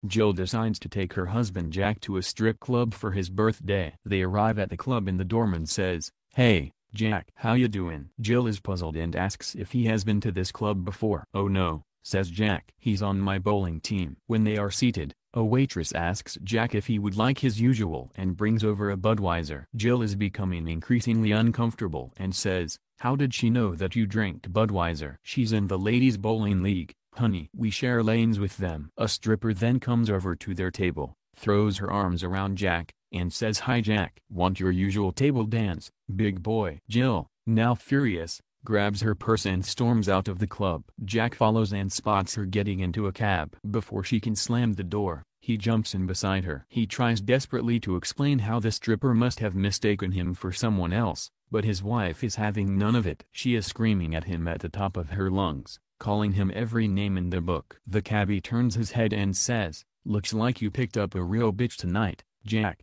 Jill decides to take her husband Jack to a strip club for his birthday. They arrive at the club and the doorman says, "Hey, Jack, how you doing?" Jill is puzzled and asks if he has been to this club before. "Oh no," says Jack. "He's on my bowling team." When they are seated, a waitress asks Jack if he would like his usual and brings over a Budweiser. Jill is becoming increasingly uncomfortable and says, "How did she know that you drank Budweiser?" "She's in the ladies' bowling league, honey. We share lanes with them." A stripper then comes over to their table, throws her arms around Jack, and says, "Hi Jack, want your usual table dance, big boy?" Jill, now furious, grabs her purse and storms out of the club. Jack follows and spots her getting into a cab. Before she can slam the door, he jumps in beside her. He tries desperately to explain how the stripper must have mistaken him for someone else, but his wife is having none of it. She is screaming at him at the top of her lungs, calling him every name in the book. The cabbie turns his head and says, "Looks like you picked up a real bitch tonight, Jack."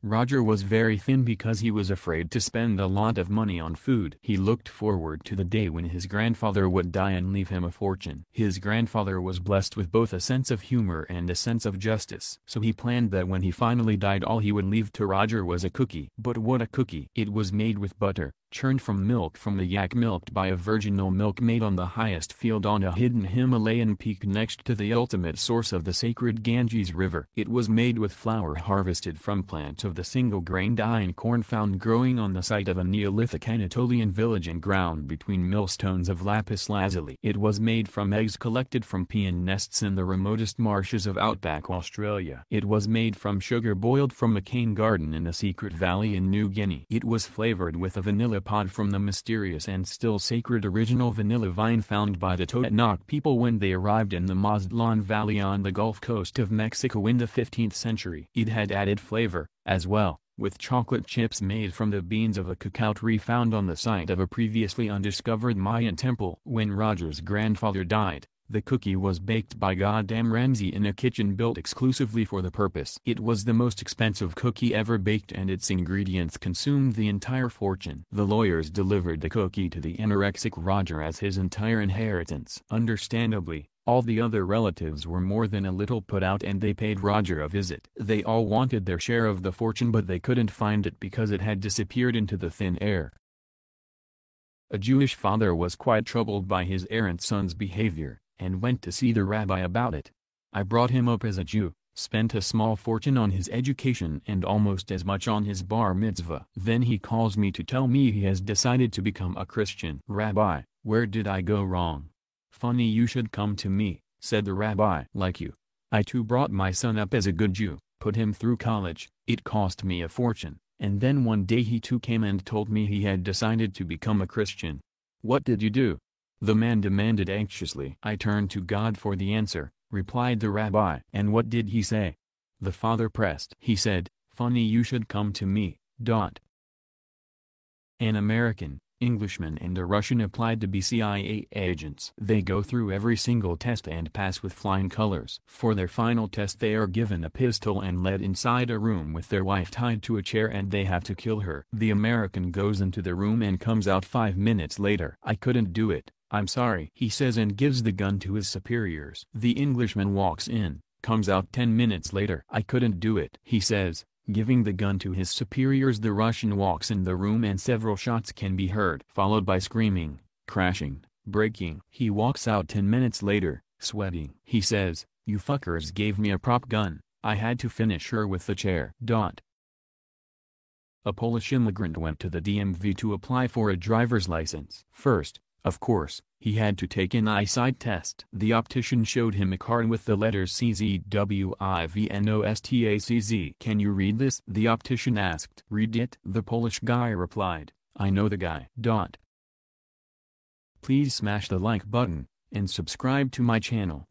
Roger was very thin because he was afraid to spend a lot of money on food. He looked forward to the day when his grandfather would die and leave him a fortune. His grandfather was blessed with both a sense of humor and a sense of justice. So he planned that when he finally died all he would leave to Roger was a cookie. But what a cookie! It was made with butter, churned from milk from the yak milked by a virginal milk made on the highest field on a hidden Himalayan peak next to the ultimate source of the sacred Ganges River. It was made with flour harvested from plants of the single-grained Ain corn found growing on the site of a Neolithic Anatolian village and ground between millstones of lapis lazuli. It was made from eggs collected from peon nests in the remotest marshes of outback Australia. It was made from sugar boiled from a cane garden in a secret valley in New Guinea. It was flavored with a vanilla pod from the mysterious and still sacred original vanilla vine found by the Totonac people when they arrived in the Mazatlan Valley on the Gulf Coast of Mexico in the 15th century. It had added flavor, as well, with chocolate chips made from the beans of a cacao tree found on the site of a previously undiscovered Mayan temple. When Roger's grandfather died, the cookie was baked by Goddam Ramsay in a kitchen built exclusively for the purpose. It was the most expensive cookie ever baked and its ingredients consumed the entire fortune. The lawyers delivered the cookie to the anorexic Roger as his entire inheritance. Understandably, all the other relatives were more than a little put out and they paid Roger a visit. They all wanted their share of the fortune but they couldn't find it because it had disappeared into the thin air. A Jewish father was quite troubled by his errant son's behavior, and went to see the rabbi about it. "I brought him up as a Jew, spent a small fortune on his education and almost as much on his bar mitzvah. Then he calls me to tell me he has decided to become a Christian." "Rabbi, where did I go wrong?" "Funny you should come to me," said the rabbi. "Like you, I too brought my son up as a good Jew, put him through college. It cost me a fortune, and then one day he too came and told me he had decided to become a Christian. What did you do?" the man demanded anxiously. "I turned to God for the answer," replied the rabbi. "And what did he say?" the father pressed. "He said, 'Funny you should come to me.'" An American, Englishman and a Russian applied to be CIA agents. They go through every single test and pass with flying colors. For their final test they are given a pistol and led inside a room with their wife tied to a chair and they have to kill her. The American goes into the room and comes out 5 minutes later. "I couldn't do it, I'm sorry," he says and gives the gun to his superiors. The Englishman walks in, comes out 10 minutes later. "I couldn't do it," he says, giving the gun to his superiors. The Russian walks in the room and several shots can be heard, followed by screaming, crashing, breaking. He walks out 10 minutes later, sweating. He says, "You fuckers gave me a prop gun, I had to finish her with the chair." A Polish immigrant went to the DMV to apply for a driver's license. First, of course, he had to take an eyesight test. The optician showed him a card with the letters CZWIVNOSTACZ. "Can you read this?" the optician asked. "Read it?" the Polish guy replied. "I know the guy." Please smash the like button, and subscribe to my channel.